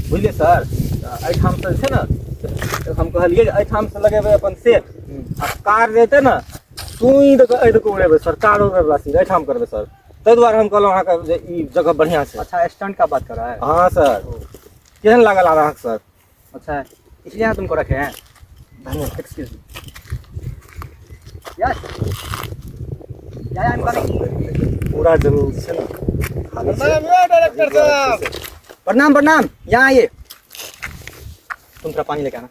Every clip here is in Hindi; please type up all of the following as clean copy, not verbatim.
बुझलिए सर एहिठाम से छै ने हम कहलिए जे एहिठाम से लगेबै अपन सेट आ कार जेतै ने सुई दऽ कऽ एहि दऽ कऽ उड़ेबै सर कार उड़ेबै सीधे एहिठाम करबै सर ताहि दुआरे हम कहलहुँ अहाँके जे ई जगह बढ़िआँ छै। अच्छा स्टंट का बात कर रहा है। हाँ सर केहन लागल आब अहाँके सर? अच्छा इसलिए यहाँ तुमको रखे हैं। धन्यवाद excuse me. Yes I am coming. पूरा जरूर छै ने खाली छै। डायरेक्टर साहब प्रणाम प्रणाम, यहाँ आइए। तुम थोड़ा पानी लेके आना।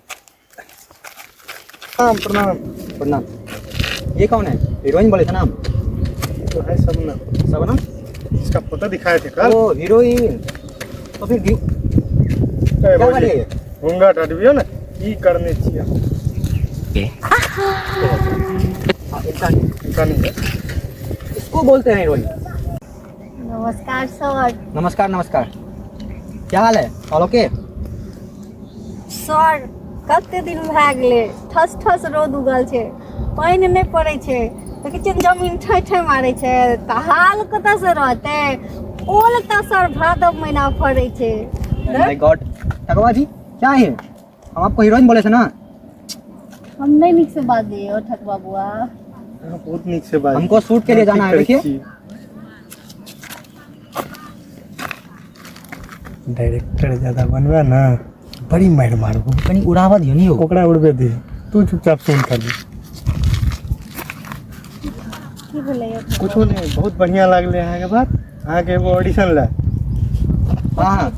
प्रणाम प्रणाम। प्रणाम। ये कौन है? हीरोइन बोले थे नाम? तो है सबनम। सबनम? इसका फोटो दिखाए थे कल। ओ हीरोइन। तो फिर क्या कर रही है? घूंघट हटबियो ना ई करने चाहिए। इंसान है। इसको बोलते हैं हीरोइन। नमस्कार सर। नमस्कार नमस्कार। क्या हाल है? All okay? सर कते दिन भए गेलै ठस ठस रौद उगल छै पानि नहि पड़ै छै देखै छियै जमीन ठै ठै मारै छै तऽ हाल कतऽसँ रहतै? ओल तऽ सर भादव महीना फड़ै छै। My God. ठगवा जी क्या है? हम आपको हीरोइन बोले थे ना। हम नहीं नीक से बात दिए ठकवा बुआ। बहुत नीक से बात। हमको शूट के लिए जाना है। देखिए डायरेक्टर ज्यादा बनवा ना बड़ी मार मारबो। कहीं उड़ावा दियो नहीं हो। ओकरा उड़बे दे तू चुपचाप सुन कर ले। की बोलै कुछो नहीं बहुत बढ़िया लागले अहाँ के बात। अहाँ के एगो ऑडिशन ले हाँ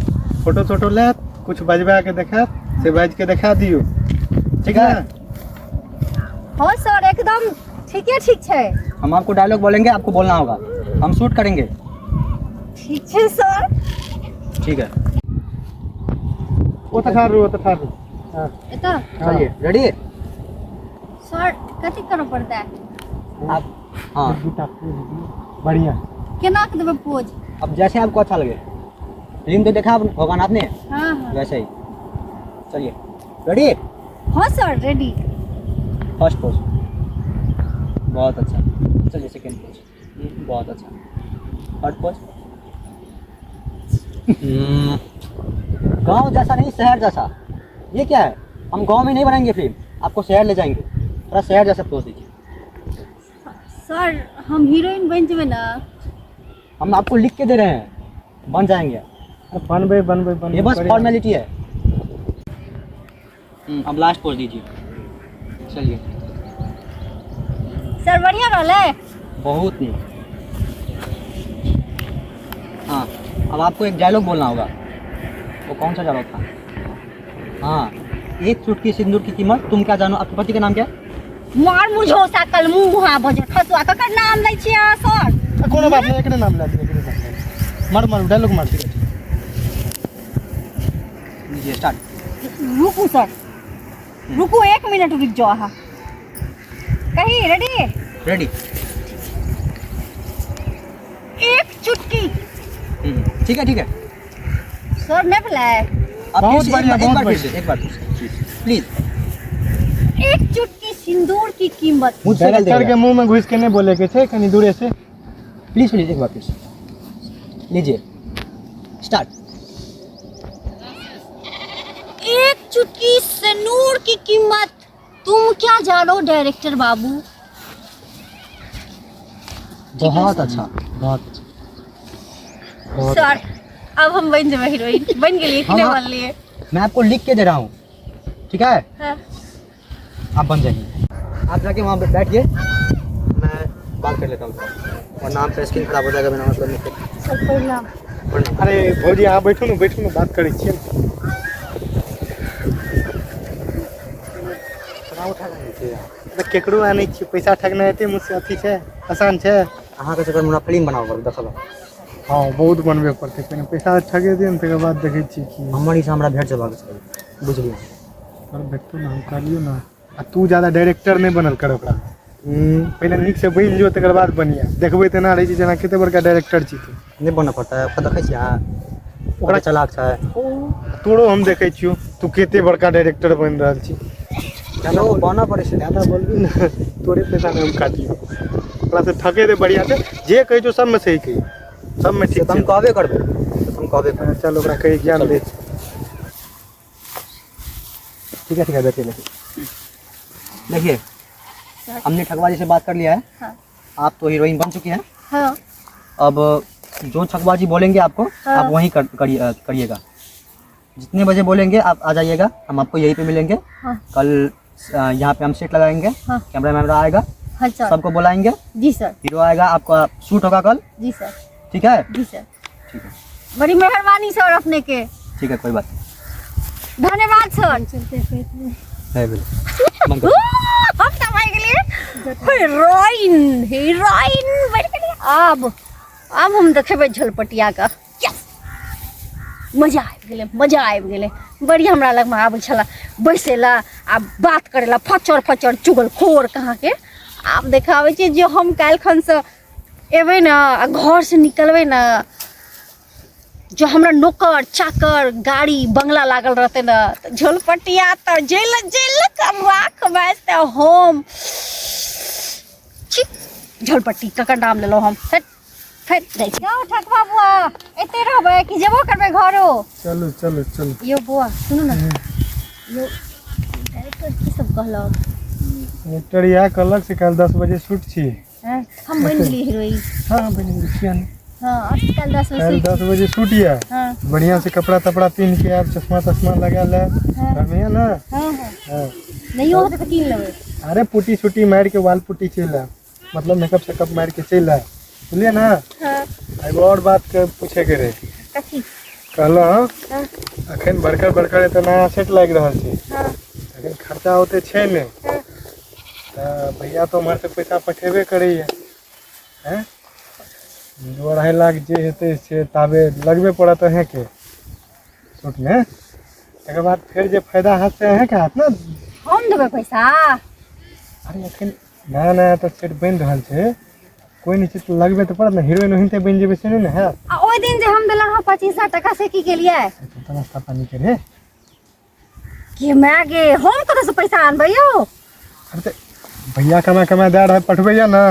फोटो टोटो ले कुछ बजबा के देखा से बाज के दिखा दियो ठीक है? हाँ सर एकदम ठीके ठीक छै। हम आपको डायलॉग बोलेंगे, आपको बोलना होगा। हम शूट करेंगे। ठीक छै सर। ठीक है वो तो ठार वो तो ठार। हां एतऽ चलिए रेडी? सर कथी करऽ पड़तै? आप हाँ बढ़िया केना के देबै पोज? अब जैसे आपको अच्छा लगे। फिल्म तो देखा होगा ना आपने, हाँ हाँ वैसे ही। चलिए रेडी? हाँ सर रेडी। फर्स्ट पोज बहुत अच्छा। चलिए सेकंड पोज बहुत अच्छा। थर्ड पोज गांव जैसा नहीं शहर जैसा। ये क्या है? हम गांव में नहीं बनाएंगे फिल्म, आपको शहर ले जाएंगे। थोड़ा शहर जैसा पोज दीजिए। सर हम हीरोइन बन जेबै ना? हम आपको लिख के दे रहे हैं, बन जाएंगे। बनबे बनबे बनबे ये बस फॉर्मेलिटी है। अब लास्ट पोज दीजिए। चलिए सर बढ़िया रहलै। बहुत नहीं। हाँ अब आपको एक डायलॉग बोलना होगा। वो कौन सा डायलॉग था? हाँ एक चुटकी सिंदूर की कीमत तुम क्या जानो। आपके पति का नाम क्या है? मार मुझो सकल मुंह वहां बजे खसुआ ककर नाम लै छियै अहाँ सर? कोनो बात नहीं एकरे नाम ला दिए एकरे मार मार डायलॉग मार दिए। लीजिए स्टार्ट। रुकू सर रुकू 1 मिनट रुक जाओ अहाँ। कही रेडी? रेडी? एक चुटकी। ठीक है ठीक है। सर नहीं बोला है? आप बहुत फिर से बढ़िया, एक बहुत बार फिर बढ़िया। से, एक बार फिर से प्लीज। एक चुटकी सिंदूर की कीमत। मुझसे डायरेक्टर गलती हो के गया। मुंह में घुस के नहीं बोले के थे कहीं दूरे से। प्लीज प्लीज एक बार फिर से लीजिए स्टार्ट। एक चुटकी सिंदूर की कीमत तुम क्या जानो डायरेक्टर बाबू? बहुत अच्छा बहुत अच्छा। बहुत सर अब हम बन जेबै हीरोइन। बन गेलिए कि नहीं हाँ। बन लिए? मैं आपको लिख के दे रहा हूँ ठीक है? हाँ। आप बन जाइए। आप जाके वहाँ पे बैठिए, मैं बात कर लेता हूँ और नाम पे स्क्रीन खराब हो जाएगा बिना मतलब नहीं। सर प्रणाम। अरे भौजी यहाँ बैठू ना बात करे छियै। केकरो आने छियै पैसा ठगना एते मुझसे अथी छै आसान छै? अहाँ के चक्कर में फिल्म बनाओ पड़े देखल। हाँ बहुत बनबे पड़ते पहले पैसा ठगे दे तकर बाद देखै छी कि हमर ही से हमरा भेट जबाक चाहिए बुझलिए? और देखतो ना हम कहलियो ना आ तू ज्यादा डायरेक्टर नहीं बनल कर ओकरा। पहले नीक से बन जो तकर बाद बनिया देखबै तेना रही जना कते बड़का डायरेक्टर छी तू। नहीं बनना पड़ता है। ओकरा देखै छी अहाँ ओकरा चलाक छै। तोरो हम देखै छियो तू कते बड़का डायरेक्टर बन रहल छी। चलो बनना पड़े छै। ज्यादा बोलबी ना तोरे पैसा में हम काटियो। ओकरा से ठगे दे बढ़िया से जे कहै छो सब में सही कही सब में ठीक हम छै। कहबे करबै। हम कहबे करबै। चल ओकरा कही ज्ञान दे। ठीक है बैठिए देखिए हमने ठगबाजी से बात कर लिया है। हाँ। आप तो हीरोइन बन चुकी हैं। हाँ। अब जो ठगबाजी बोलेंगे आपको हाँ। आप वहीं करिएगा। जितने बजे बोलेंगे आप आ जाइएगा, हम आपको यहीं पे मिलेंगे। हाँ। कल यहाँ पे हम सेट लगाएंगे। हाँ। कैमरा मैन आएगा, हाँ सर। सबको बुलाएंगे। जी सर। हीरो आएगा, आपका शूट होगा कल। जी सर। ठीक है। जी सर। ठीक है बड़ी मेहरबानी सर अपने के। ठीक है कोई बात धन्यवाद सर। नहीं। हम दवाई के लिए हीरोइन बैठ गेलिए। अब हम देखेबै झलपटिया का। यस मजा आबि गेलै बढ़िया। हमरा लग में आबै छला बैसेला आ बात करेला फचर चुगल खोर कहाँ के। आब देखाबै छी जे हम काल्हि से एबै ना आ घर से निकलबै ना, जो हमरा नौकर चाकर गाड़ी बंगला लागल रहते ना, तो झोलपटिया तो जेल कमवा खबाते हम झोलपट्टी ककर नाम लेलो हम। जाओ ठकवा बुआ एते रहबै कि जेबो करबै घरो। चलो यो बुआ सुनू ना, यो डायरेक्टर की सब कहलक। डायरेक्टर यह कहलक से कल 10 बजे शूट छी। हम बन गेली हीरोइन। हाँ बन गेली किया नहीं। हाँ कल 10 कल बजे 10 बजे शूट है। हाँ। बढ़िया से कपड़ा तपड़ा पहन के आप चश्मा तश्मा लगा ले। हाँ। बढ़िया ना। हाँ। हाँ। नहीं होते तो कीन लेबै। अरे पुटी छुट्टी मार के वाल पुटी चल मतलब मेकअप सेकअप मार के चल बुझलिए ना। हाँ। एगो और बात के पूछे के रहे। कथी? कहल हाँ। अखन बड़का इतना सेट लाग रहा है। हाँ। अखन खर्चा होते छे ने। हाँ। तो भैया तो हमारे से पैसा पठेबे करे हैं। 2-2.5 लाख जे हेते से ताबे लगबे पड़त है के सूट में। एक बाद फिर जे फायदा हाथ से है के हाथ ना हम देबै पैसा। अरे अखन नया तो सेट बन रहा है, कोई नहीं चीज लगबे तो पड़त ना। हीरोइन ओहिते बन जेबे से नहीं है। आ ओइ दिन जे हम देलन ह 25,000 टका से की केलिए तो नाश्ता पानी करे के मैं गे हम कतऽ से पैसा आनबै यौ। अरे तो भैया कमा दे रहा पठबैया ना।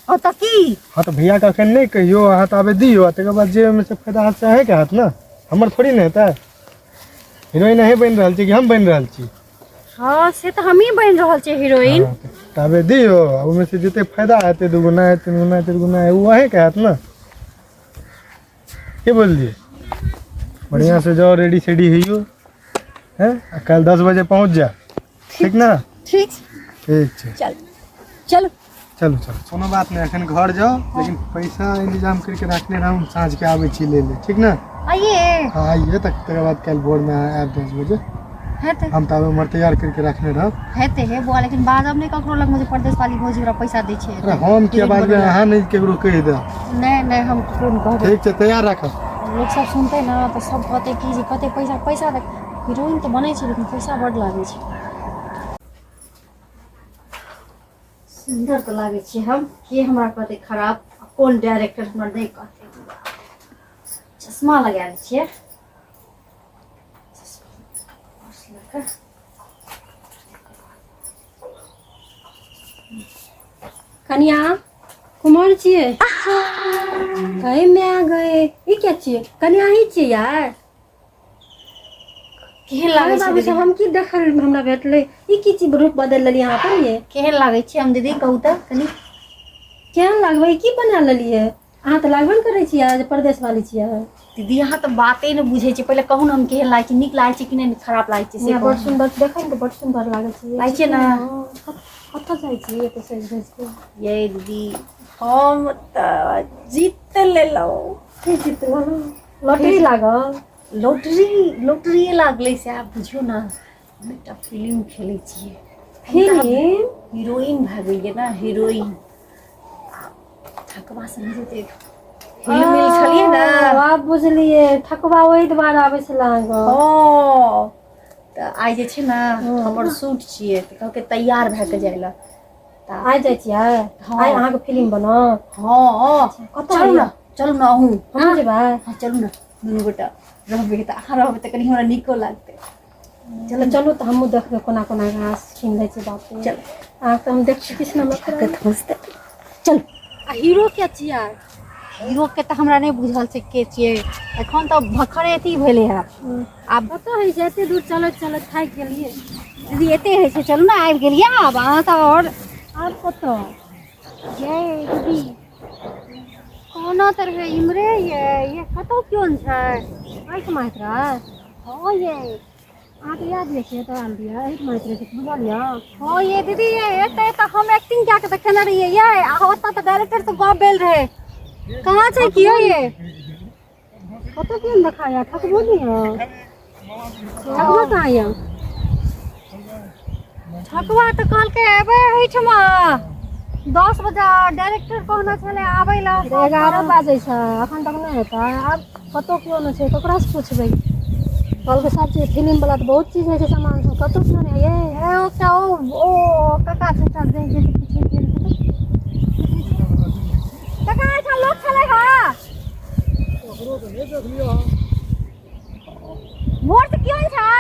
और तो की हाँ तो भैया का अखन नहीं कहियो हाथ आबे दियो तकर बाद जे में से फायदा हाथ से है के हाथ ना हमर थोड़ी ना हेतै। हीरोइन है बन रहा कि हम बन रहा छी। हाँ से तो हम ही बन रहल छी हीरोइन। हाँ, ताबे दियो ओमे से जते फायदा हेतै 2 गुना है 3 गुना 4 गुना है वो है के हाथ ना। के बोलिए बढ़िया से जाओ रेडी सेडी होइयो हैं। कल 10 बजे पहुंच जा ठीक ना। ठीक ठीक चल चलो चलो कोनो बात नहीं। अखन घर जाओ लेकिन पैसा इंतजाम करके रखने रहूँ साँझ के आवे छी ले ठीक ना। आइए। हाँ आइए तकर बाद कल भोर में आब 10 बजे हेते हम ताबे उमर तैयार करके रखने रहब। हेते है बुआ लेकिन बाद अब नहीं ककरो लग मुझे परदेश वाली भौजी हमरा पैसा दै छै। अरे हम के बाद में अहाँ नहीं केकरो कहि दे। नहीं हम ककरो कहबै। ठीक छै तैयार रखब। लोग सब सुनते ना तो सब कहते कि जे कते पैसा हीरोइन तो बने छै लेकिन पैसा बड़ लागे छै। सुंदर तो लागे छै हम के हमरा कहते खराब कौन डायरेक्टर हमरा नहीं कहते। चश्मा लगा लै छियै। कन्या कुमार छियै कहे में आ गए। ये क्या छियै कन्या ही छियै यार। केहन लागे बाबू छै सब हम की देखल हमरा भेटले ई की चीज रूप बदल लेली यहाँ पर। ये केहन लागे छै हम दीदी कहू तऽ कनी केहन लागबै की बना लेलिए। अहाँ तो लागबे करे छियै जे परदेश वाली छियै। दीदी अहाँ तो बाते न बुझे छै। पहले कहू न हम केहन लागे छै, नीक लागे छै कि नहीं खराब लागे छै से बड़ सुंदर देखै में बड़ सुंदर लागे छै। लागे छै ना। कतऽ जाइ छी ये तो सज धज के। ये दीदी हम तऽ जीत लेलौ। की जीतलो लॉटरी लागल। लॉटरी लागले से आप बुझियो ना। हम एकटा फिल्म खेलै छियै। फिल्म हीरोइन भए गेलियै ना हीरोइन। ठकबा से मुझे फिल्म मिल छलिए ना। आप बुझलिए ठकबा ओहि द्वारा आबै छै लागल। हाँ तऽ आइ जे छै ना हमर शूट छियै तऽ कहके तैयार भए के जाइला। आइ जाइ छियै। आइ अहाँ के फिल्म बनत। हाँ चलू ना अहूँ। हम जेबै। हाँ चलू ना दुनू गोटा रहबै तऽ अहाँ रहबै तऽ कनी हमरा नीको लागतै। चलू तऽ हमहूँ देखबै कोना कोना घास छीन लै छै बाप रे। चल अहाँ तऽ हम देख कृष्ण में चल। आ हीरो क्या छियै। हीरो के तऽ हमरा नहीं बुझल छै के छियै। एखन तऽ भखरे अथी भेलै है। आब पता है जे एते दूर चलत थाकि गेलिए। दीदी एते है से चलू ना आबि गेलियै आब अहाँ तऽ और कतऽ ये दीदी कोनो तरह इमरे ये कतौ क्यों छै आइक मात्रा हो ये अहाँके याद ये छै तऽ आल दिया आइक मात्रा के बुझलियै हो ये दीदी ये एते तऽ हम एक्टिंग क्या के देखने रहियै ये आ ओतऽ तऽ डायरेक्टर से गप भेल रहे कहाँ छै कियो ये कतौ क्यों देखाया ठकबो नहीं ठकबो कहाँ ये ठकबा तऽ कहलकै एबै एहिठमा 10 बजे डायरेक्टर कहने छलै आबै ला 11 बजे छै अखन तक नहि हेतै आब कतौ कियो नहि छै ककरा से पूछबै कहलकै सब चीज फिल्म वाला तऽ बहुत चीज होइ छै सामान सब कतौ कियो नहि ये ओ काका छै सब जे पूछे काका एहिठाम लोक छलै हा ओकरो तऽ नहि देखलियो मोर तऽ कियो छै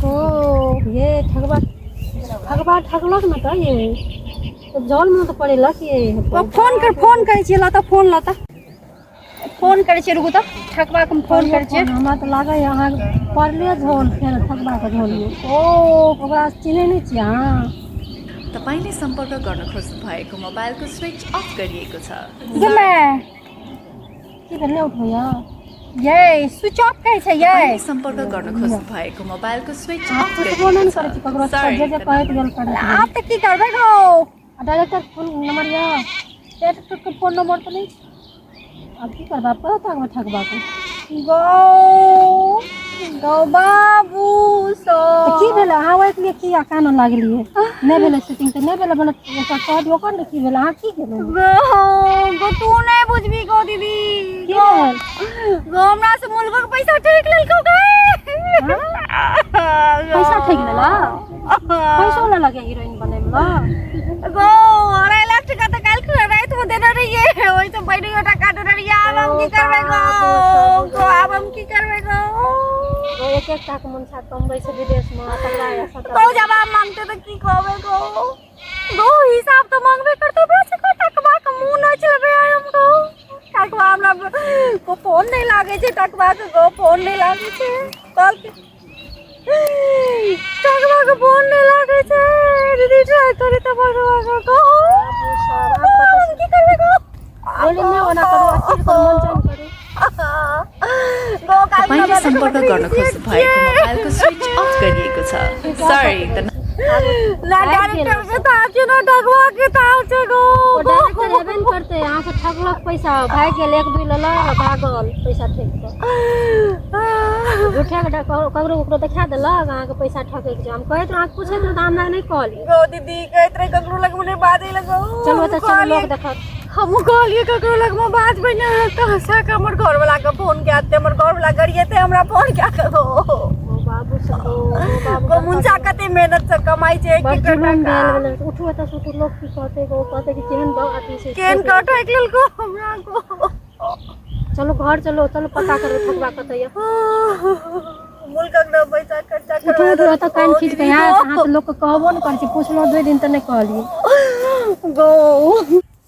ओ ये ठगबा ठगलक ना तो ये तो जल में तो पड़ेलक ये फोन करे छियै लता फोन करे छियै रुकू तऽ ठगबा के फोन करे छियै हमरा तऽ लागै अहाँ पड़ले झोल फेर ठगबा के झोल ओ ओकरा चिन्है नहि छियै अहाँ तपाईले सम्पर्क गर्न खोज्नु भएको मोबाइलको स्विच अफ गरिएको छ के गर्ने उठ्यो ये स्विच ऑफ कहे छै ये तपाईले सम्पर्क गर्न खोज्नु भएको मोबाइलको स्विच अफ गरिएको फोन छ करे छी ककरो जे कहैत गेल करे आप त की करबै गो डायरेक्टर फोन नंबर या डायरेक्टर के फोन नंबर तो नहीं अब की करबा पता है ठगबा के गो बाबू सो की भेल अहाँ ओइ के लिए की कान लागलिए नै भेल शूटिंग त नै भेल बोले एकटा कह दियो कोन की भेल अहाँ की गेल गो तू नै बुझबी गो दीदी गो हमरा से मुल्क के पैसा ठेक लेलको गए पैसा ठेक लेला पैसा ले लगे हीरोइन बने में गो 2.5 लाख टका त काल के रात में देना रहिए ओइ से पहिने टका दे रहिए अब हम की करबे गो अब हम की करबे गो एक एक टाका मनसा कमबै छै विदेश में तकरा ऐसा तो जवाब मांगते तो की कहबे गो हिसाब तो मांगबे करतो बस को टकबा के मुंह न चलबे हम गो टकबा हमरा को फोन नहीं लागे छै टकबा के गो फोन नहीं लागे छै कल टकबा के फोन नहीं लागे छै दीदी ट्राई करे त भगवा गो की करबे गो बोले न ओना करू अच्छी कर मन चैन करू तपाईले सम्पर्क गर्न खोज्नु भएको मोबाइलको स्विच अफ गरिएको छ सरी ना डायरेक्टर के ताल छै ना ठगवा के ताल छै गो डायरेक्टर हेबे न करते यहां से ठगलक पैसा भाग गेल एक दुई लेला भागल पैसा ठेक के झूठा के ककरो ककरो देखा देलक अहाँ के पैसा ठके के हम कहैत अहाँ पूछे तो हमरा नहीं कहली गो दीदी कहैत रहे ककरो लग में बाजे लगो चलो त चलो लोग देखत हम कहलिए ककरो लग में बाज बने त हंसा के हमर घर वाला के फोन के आते हमर घर वाला गरिएते हमरा फोन क्या करो बाबू सब गो मुंजा कते मेहनत से कमाई छै एक टका उठो त सुत लोग की कहते गो कहते कि केहन बा अथी से केहन कटै गेल गो हमरा को चलो घर चलो पता करो ठगबा कतै मुल्क के पैसा खर्चा करबा त कान खींच के यहाँ अहाँ त लोग के कहबो न कर छी पूछलो 2 दिन त नहीं कहलिए गो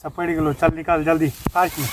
सब पड़ गेलो चल निकाल जल्दी फास्ट में